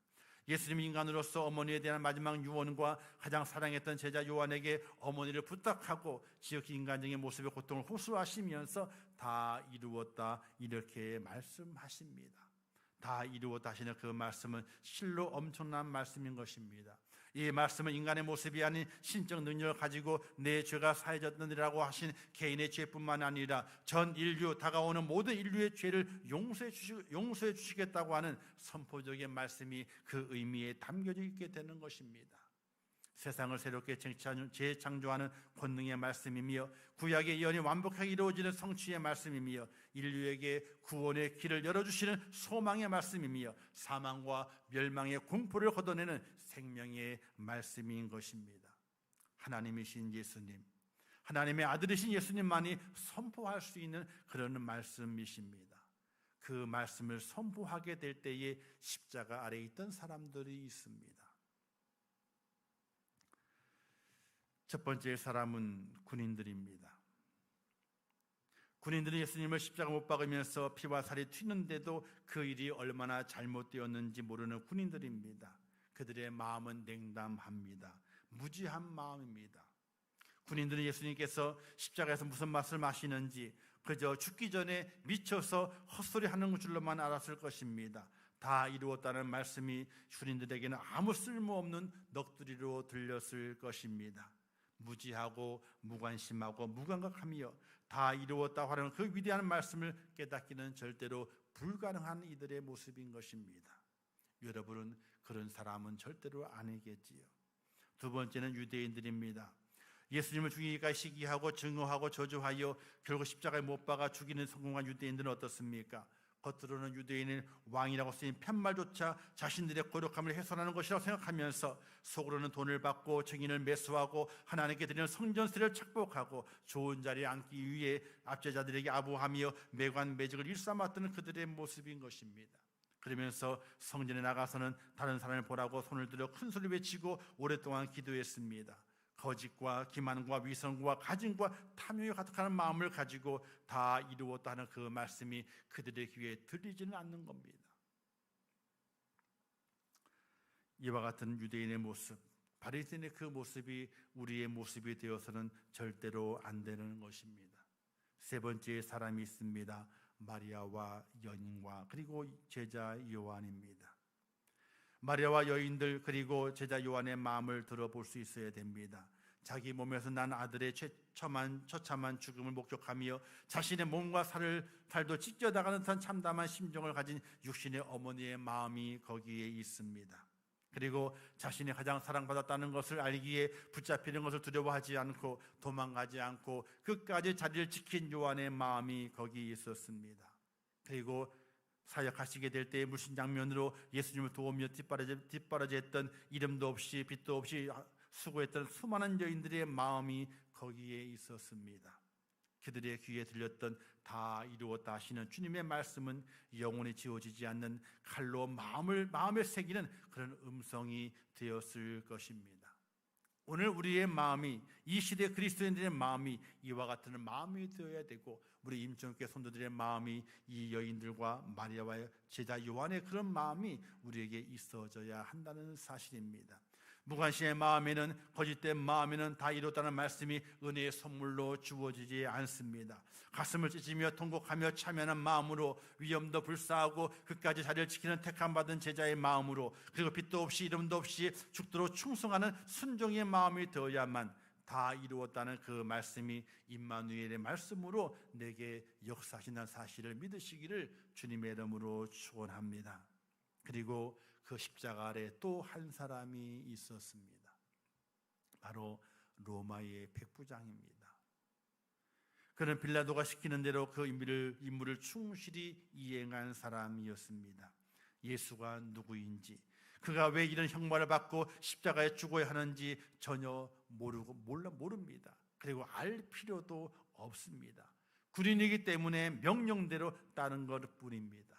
예수님이 인간으로서 어머니에 대한 마지막 유언과 가장 사랑했던 제자 요한에게 어머니를 부탁하고 지극히 인간적인 모습의 고통을 호소하시면서 다 이루었다, 이렇게 말씀하십니다. 다 이루었다 하시는 그 말씀은 실로 엄청난 말씀인 것입니다. 이 말씀은 인간의 모습이 아닌 신적 능력을 가지고 내 죄가 사해졌느니라고 하신 개인의 죄뿐만 아니라 전 인류, 다가오는 모든 인류의 죄를 용서해 주시겠다고 하는 선포적인 말씀이 그 의미에 담겨져 있게 되는 것입니다. 세상을 새롭게 재창조하는 권능의 말씀이며 구약의 예언이 완벽하게 이루어지는 성취의 말씀이며 인류에게 구원의 길을 열어주시는 소망의 말씀이며 사망과 멸망의 공포를 걷어내는 생명의 말씀인 것입니다. 하나님이신 예수님, 하나님의 아들이신 예수님만이 선포할 수 있는 그런 말씀이십니다. 그 말씀을 선포하게 될 때에 십자가 아래에 있던 사람들이 있습니다. 첫 번째 사람은 군인들입니다. 군인들은 예수님을 십자가 못 박으면서 피와 살이 튀는데도 그 일이 얼마나 잘못되었는지 모르는 군인들입니다. 그들의 마음은 냉담합니다. 무지한 마음입니다. 군인들은 예수님께서 십자가에서 무슨 맛을 마시는지 그저 죽기 전에 미쳐서 헛소리하는 줄로만 알았을 것입니다. 다 이루었다는 말씀이 군인들에게는 아무 쓸모없는 넋두리로 들렸을 것입니다. 무지하고 무관심하고 무감각하며 다 이루었다 하는 그 위대한 말씀을 깨닫기는 절대로 불가능한 이들의 모습인 것입니다. 여러분은 그런 사람은 절대로 아니겠지요. 두 번째는 유대인들입니다. 예수님을 죽이기까지 시기하고 증오하고 저주하여 결국 십자가에 못 박아 죽이는 성공한 유대인들은 어떻습니까? 겉으로는 유대인은 왕이라고 쓰인 편말조차 자신들의 거룩함을 훼손하는 것이라고 생각하면서 속으로는 돈을 받고 증인을 매수하고 하나님께 드리는 성전세를 착복하고 좋은 자리에 앉기 위해 압제자들에게 아부하며 매관매직을 일삼았던 그들의 모습인 것입니다. 그러면서 성전에 나가서는 다른 사람을 보라고 손을 들어 큰 소리 외치고 오랫동안 기도했습니다. 거짓과 기만과 위선과 가증과 탐욕이 가득한 마음을 가지고 다 이루었다는 그 말씀이 그들의 귀에 들리지는 않는 겁니다. 이와 같은 유대인의 모습, 바리새인의 그 모습이 우리의 모습이 되어서는 절대로 안 되는 것입니다. 세 번째 사람이 있습니다. 마리아와 여인과 그리고 제자 요한입니다. 마리아와 여인들 그리고 제자 요한의 마음을 들어볼 수 있어야 됩니다. 자기 몸에서 난 아들의 처참한 죽음을 목격하며 자신의 몸과 살도 찢겨나가는 듯한 참담한 심정을 가진 육신의 어머니의 마음이 거기에 있습니다. 그리고 자신이 가장 사랑받았다는 것을 알기에 붙잡히는 것을 두려워하지 않고 도망가지 않고 끝까지 자리를 지킨 요한의 마음이 거기 있었습니다. 그리고 사역하시게 될 때의 물신장면으로 예수님을 도우며 뒷바라지했던 이름도 없이 빛도 없이 수고했던 수많은 여인들의 마음이 거기에 있었습니다. 그들의 귀에 들렸던 다 이루었다 하시는 주님의 말씀은 영원히 지워지지 않는 칼로 마음을 새기는 그런 음성이 되었을 것입니다. 오늘 우리의 마음이 이 시대 그리스도인들의 마음이 이와 같은 마음이 되어야 되고 우리 임종교회 성도들의 마음이 이 여인들과 마리아와 제자 요한의 그런 마음이 우리에게 있어져야 한다는 사실입니다. 무관심의 마음에는 거짓된 마음에는 다 이뤘다는 말씀이 은혜의 선물로 주어지지 않습니다. 가슴을 찢으며 통곡하며 참여하는 마음으로 위험도 불사하고 끝까지 자리를 지키는 택함받은 제자의 마음으로 그리고 빛도 없이 이름도 없이 죽도록 충성하는 순종의 마음이 되어야만 다 이루었다는 그 말씀이 임마누엘의 말씀으로 내게 역사하신다는 사실을 믿으시기를 주님의 이름으로 축원합니다. 그리고 그 십자가 아래 또 한 사람이 있었습니다. 바로 로마의 백부장입니다. 그는 빌라도가 시키는 대로 그 임무를 충실히 이행한 사람이었습니다. 예수가 누구인지, 그가 왜 이런 형벌을 받고 십자가에 죽어야 하는지 전혀 모릅니다. 그리고 알 필요도 없습니다. 군인이기 때문에 명령대로 따른 것뿐입니다.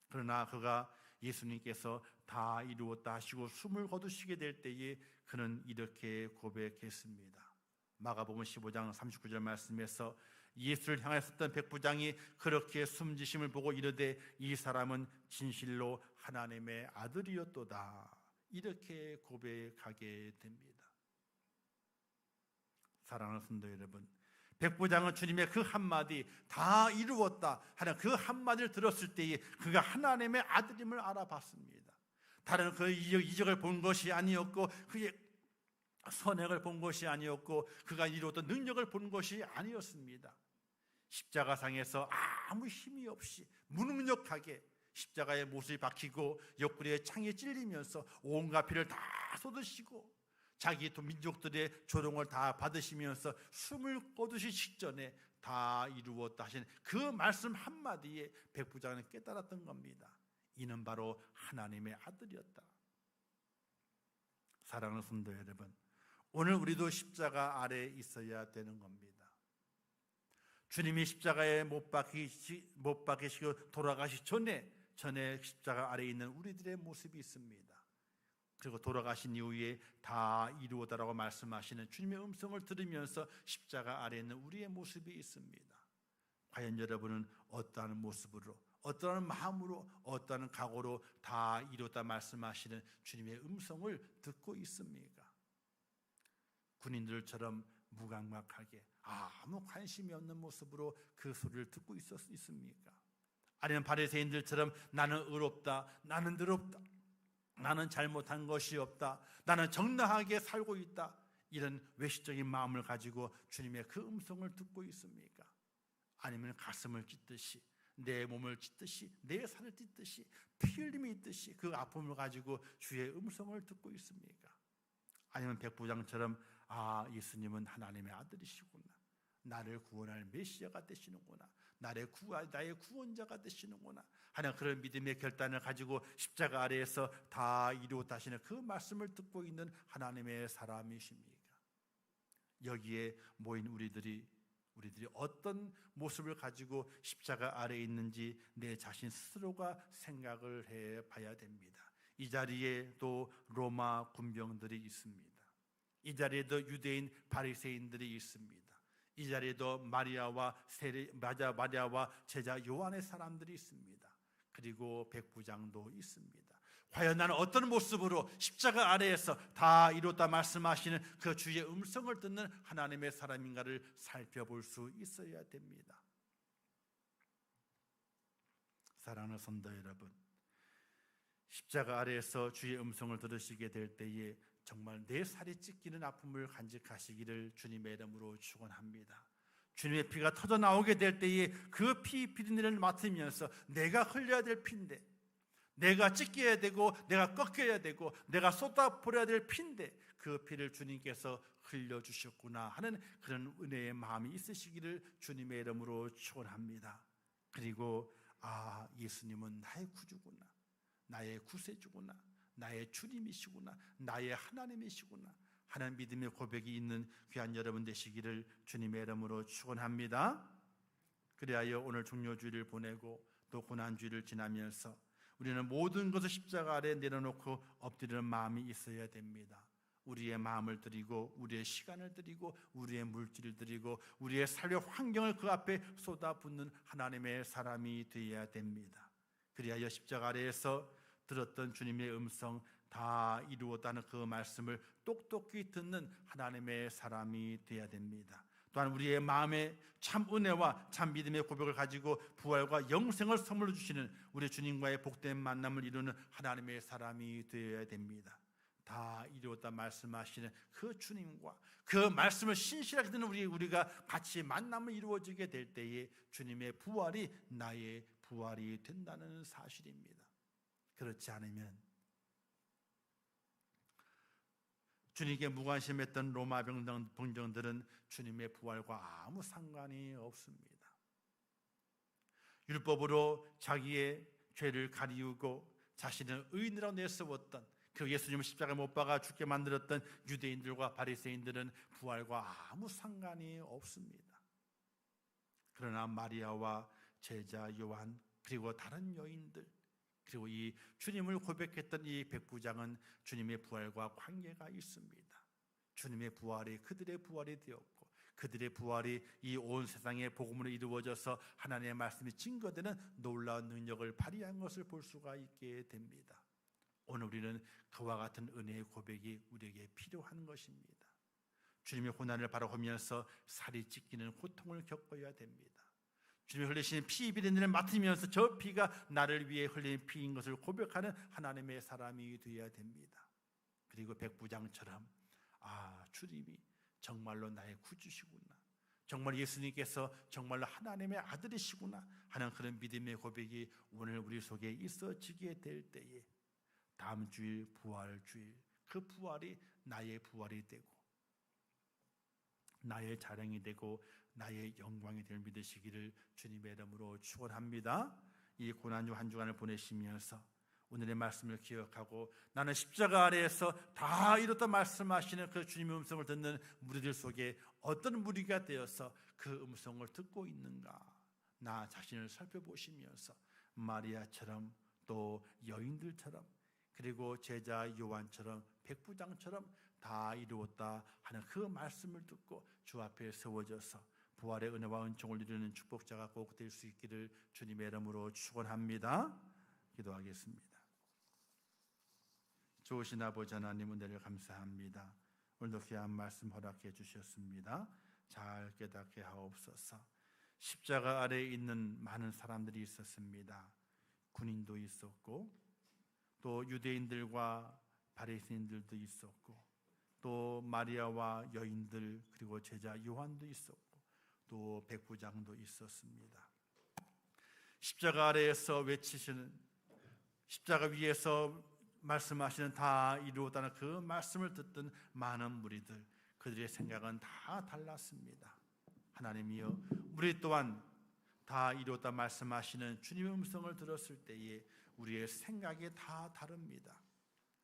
그러나 그가 예수님께서 다 이루었다 하시고 숨을 거두시게 될 때에 그는 이렇게 고백했습니다. 마가복음 15장 39절 말씀에서 예수를 향하였던 백부장이 그렇게 숨지심을 보고 이르되 이 사람은 진실로 하나님의 아들이었도다, 이렇게 고백하게 됩니다. 사랑하는 성도 여러분, 백부장은 주님의 그 한마디 다 이루었다 하는 그 한마디를 들었을 때에 그가 하나님의 아들임을 알아봤습니다. 다른 그 이적을 본 것이 아니었고 그의 선행을 본 것이 아니었고 그가 이루었던 능력을 본 것이 아니었습니다. 십자가상에서 아무 힘이 없이 무능력하게 십자가에 못이 박히고 옆구리에 창에 찔리면서 온갖 피를 다 쏟으시고 자기 민족들의 조롱을 다 받으시면서 숨을 거두시 직전에 다 이루었다 하시는 그 말씀 한마디에 백부장은 깨달았던 겁니다. 이는 바로 하나님의 아들이었다. 사랑하는 성도 여러분, 오늘 우리도 십자가 아래에 있어야 되는 겁니다. 주님이 십자가에 못 박히시고 돌아가시 전에 십자가 아래에 있는 우리들의 모습이 있습니다. 그리고 돌아가신 이후에 다 이루었다라고 말씀하시는 주님의 음성을 들으면서 십자가 아래에 있는 우리의 모습이 있습니다. 과연 여러분은 어떠한 모습으로, 어떠한 마음으로, 어떠한 각오로 다 이루었다 말씀하시는 주님의 음성을 듣고 있습니까? 군인들처럼 무감각하게 아무 관심이 없는 모습으로 그 소리를 듣고 있습니까? 아니면 바리새인들처럼 나는 의롭다, 나는 더럽다, 나는 잘못한 것이 없다, 나는 정당하게 살고 있다, 이런 외식적인 마음을 가지고 주님의 그 음성을 듣고 있습니까? 아니면 가슴을 찢듯이, 내 몸을 찢듯이, 내 살을 찢듯이, 피 흘림이 있듯이 그 아픔을 가지고 주의 음성을 듣고 있습니까? 아니면 백부장처럼 예수님은 하나님의 아들이시구나, 나를 구원할 메시아가 되시는구나, 나의 구원자가 되시는구나 하는 그런 믿음의 결단을 가지고 십자가 아래에서 다 이루었다 하시는 그 말씀을 듣고 있는 하나님의 사람이십니까? 여기에 모인 우리들이 어떤 모습을 가지고 십자가 아래에 있는지 내 자신 스스로가 생각을 해봐야 됩니다. 이 자리에 또 로마 군병들이 있습니다. 이 자리에도 유대인 바리새인들이 있습니다. 이 자리에도 마리아와 제자 요한의 사람들이 있습니다. 그리고 백부장도 있습니다. 과연 나는 어떤 모습으로 십자가 아래에서 다 이뤘다 말씀하시는 그 주의 음성을 듣는 하나님의 사람인가를 살펴볼 수 있어야 됩니다. 사랑하는 성도 여러분, 십자가 아래에서 주의 음성을 들으시게 될 때에 정말 내 살이 찢기는 아픔을 간직하시기를 주님의 이름으로 축원합니다. 주님의 피가 터져 나오게 될 때에 그 피 비린내를 맡으면서 내가 흘려야 될 피인데, 내가 찢겨야 되고 내가 꺾여야 되고 내가 쏟아버려야 될 피인데 그 피를 주님께서 흘려주셨구나 하는 그런 은혜의 마음이 있으시기를 주님의 이름으로 축원합니다. 그리고 예수님은 나의 구주구나, 나의 구세주구나, 나의 주님이시구나, 나의 하나님이시구나 하는 믿음의 고백이 있는 귀한 여러분 되시기를 주님의 이름으로 축원합니다. 그리하여 오늘 종료주일을 보내고 또 고난주일을 지나면서 우리는 모든 것을 십자가 아래 내려놓고 엎드리는 마음이 있어야 됩니다. 우리의 마음을 드리고 우리의 시간을 드리고 우리의 물질을 드리고 우리의 삶의 환경을 그 앞에 쏟아붓는 하나님의 사람이 되어야 됩니다. 그리하여 십자가 아래에서 들었던 주님의 음성 다 이루었다는 그 말씀을 똑똑히 듣는 하나님의 사람이 되어야 됩니다. 또한 우리의 마음에 참 은혜와 참 믿음의 고백을 가지고 부활과 영생을 선물로 주시는 우리 주님과의 복된 만남을 이루는 하나님의 사람이 되어야 됩니다. 다 이루었다 말씀하시는 그 주님과 그 말씀을 신실하게 듣는 우리가 같이 만남을 이루어지게 될 때에 주님의 부활이 나의 부활이 된다는 사실입니다. 그렇지 않으면 주님께 무관심했던 로마 병정들은 주님의 부활과 아무 상관이 없습니다. 율법으로 자기의 죄를 가리우고 자신을 의인이라고 내세웠던 그 예수님을 십자가에 못 박아 죽게 만들었던 유대인들과 바리새인들은 부활과 아무 상관이 없습니다. 그러나 마리아와 제자 요한 그리고 다른 여인들 그리고 이 주님을 고백했던 이 백부장은 주님의 부활과 관계가 있습니다. 주님의 부활이 그들의 부활이 되었고 그들의 부활이 이 온 세상의 복음으로 이루어져서 하나님의 말씀이 증거되는 놀라운 능력을 발휘한 것을 볼 수가 있게 됩니다. 오늘 우리는 그와 같은 은혜의 고백이 우리에게 필요한 것입니다. 주님의 고난을 바라보면서 살이 찢기는 고통을 겪어야 됩니다. 주님이 흘리신 피 비린내를 맡으면서 저 피가 나를 위해 흘린 피인 것을 고백하는 하나님의 사람이 되어야 됩니다. 그리고 백부장처럼 주님이 정말로 나의 구주시구나, 정말 예수님께서 정말로 하나님의 아들이시구나 하는 그런 믿음의 고백이 오늘 우리 속에 있어지게 될 때에 다음 주일 부활주일 그 부활이 나의 부활이 되고 나의 자랑이 되고 나의 영광이 될 믿으시기를 주님의 이름으로 축원합니다. 이 고난주 한 주간을 보내시면서 오늘의 말씀을 기억하고 나는 십자가 아래에서 다 이뤘다 말씀하시는 그 주님의 음성을 듣는 무리들 속에 어떤 무리가 되어서 그 음성을 듣고 있는가, 나 자신을 살펴보시면서 마리아처럼 또 여인들처럼 그리고 제자 요한처럼 백부장처럼 다 이루었다 하는 그 말씀을 듣고 주 앞에 세워져서 부활의 은혜와 은총을 누리는 축복자가 꼭 될 수 있기를 주님의 이름으로 축원합니다. 기도하겠습니다. 좋으신 아버지 하나님, 은혜를 감사합니다. 오늘도 귀한 말씀 허락해 주셨습니다. 잘 깨닫게 하옵소서. 십자가 아래에 있는 많은 사람들이 있었습니다. 군인도 있었고 또 유대인들과 바리새인들도 있었고 또 마리아와 여인들 그리고 제자 요한도 있었고 또 백부장도 있었습니다. 십자가 아래에서 외치시는, 십자가 위에서 말씀하시는 다 이루었다는 그 말씀을 듣던 많은 무리들, 그들의 생각은 다 달랐습니다. 하나님이여, 우리 또한 다 이루었다 말씀하시는 주님의 음성을 들었을 때에 우리의 생각이 다 다릅니다.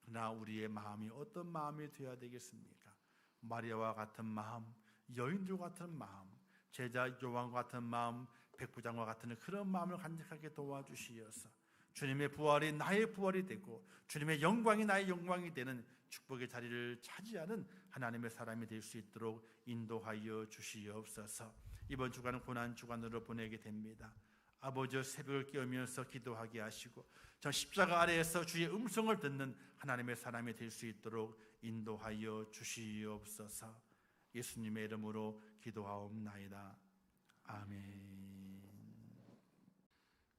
그러나 우리의 마음이 어떤 마음이 되어야 되겠습니까? 마리아와 같은 마음, 여인들과 같은 마음, 제자 요한과 같은 마음, 백부장과 같은 그런 마음을 간직하게 도와주시어서 주님의 부활이 나의 부활이 되고 주님의 영광이 나의 영광이 되는 축복의 자리를 차지하는 하나님의 사람이 될 수 있도록 인도하여 주시옵소서. 이번 주간은 고난 주간으로 보내게 됩니다. 아버지, 새벽을 깨우면서 기도하게 하시고 저 십자가 아래에서 주의 음성을 듣는 하나님의 사람이 될 수 있도록 인도하여 주시옵소서. 예수님의 이름으로 기도하옵나이다. 아멘.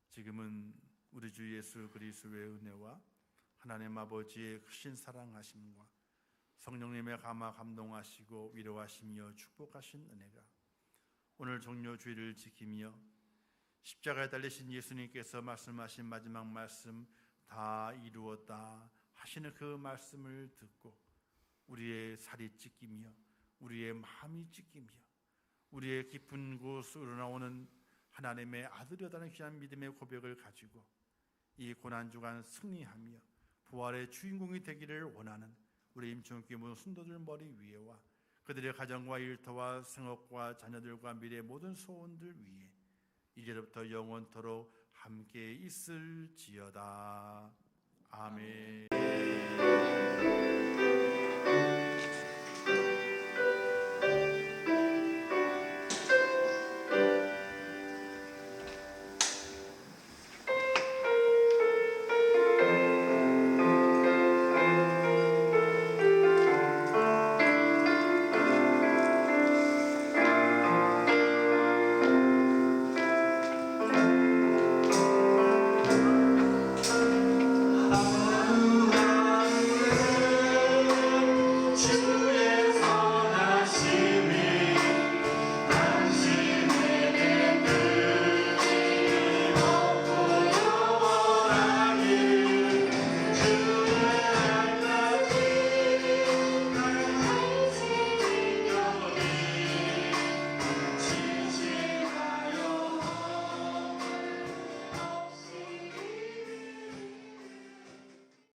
지금은 우리 주 예수 그리스도의 은혜와 하나님 아버지의 크신 사랑하심과 성령님의 감화 감동하시고 위로하시며 축복하신 은혜가 오늘 종료 주일을 지키며 십자가에 달리신 예수님께서 말씀하신 마지막 말씀 다 이루었다 하시는 그 말씀을 듣고 우리의 살이 찢기며 우리의 마음이 찢기며 우리의 깊은 곳으로 나오는 하나님의 아들이라는 귀한 믿음의 고백을 가지고 이 고난주간 승리하며 부활의 주인공이 되기를 원하는 우리 임충교회 모든 순도들 머리 위에와 그들의 가정과 일터와 생업과 자녀들과 미래의 모든 소원들 위에 이제부터 영원토록 함께 있을지어다. 아멘.